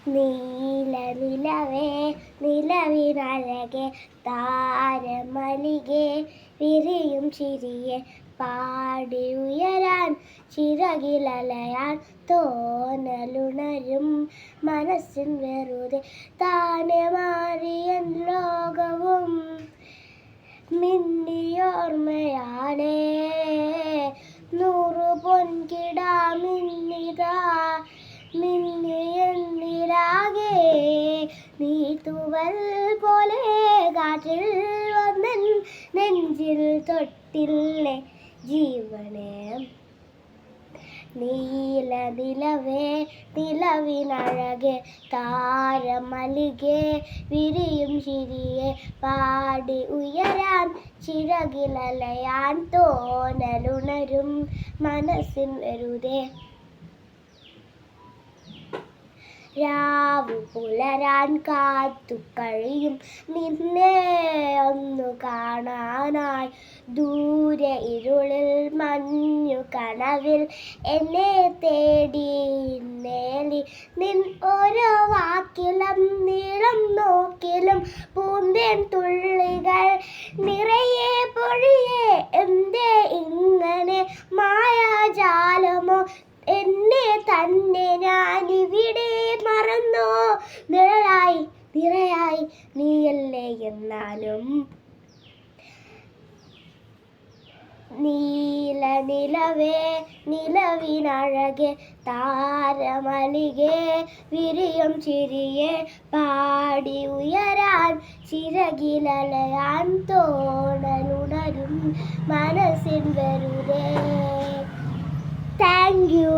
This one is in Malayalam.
നീല നിലവേ നിലവിനഴകെ താരമലികെ വിരിയും ചിരിയെ പാടി ഉയരാൻ ചിറകിലലയാൻ തോന്നലുണരും മനസ്സിൻ വെറുതെ താനെ മാറിയ ലോകവും മിന്നിയോർമ്മയാണേ നൂറു പൊൻകിടാ മിന്നിതാ മിന്നിയെന്നിരാകെ നീ തൂവൽ പോലെ കാറ്റിൽ വന്നൻ നെഞ്ചിൽ തൊട്ടില്ലേ ജീവനേ നീല നിലവേ നിലവിനഴകെ താരമലികെ വിരിയും ചിരിയെ പാടി ഉയരാൻ ചിറകിലലയാൻ തോന്നലുണരും മനസ്സിൻ വെറുതെ രാവു പുലരാൻ കാത്തു കഴിയും നിന്നെ ഒന്നു കാണാനായി ദൂരെ ഇരുളിൽ മഞ്ഞു കനവിൽ എന്നെ തേടി നേടി നിൻ ഓരോ വാക്കിലും നീളം നോക്കിലും പൂന്തേൻ തുള്ളികൾ നിറയെ പൊഴിയെ എന്തേ ഇങ്ങനെ മായാജാലമോ എന്നെ തന്നെ ഞാനിവിടെ മറന്നോ നിഴലായി നിറയായി നീയല്ലേ എന്നാലും നീല നിലവേ നിലവിനഴകെ താരമലികെ വിരിയും ചിരിയെ പാടി ഉയരാൻ ചിറകിലലയാൻ തോന്നലുണരും മനസ്സിൻ വെറുതെ. Thank you.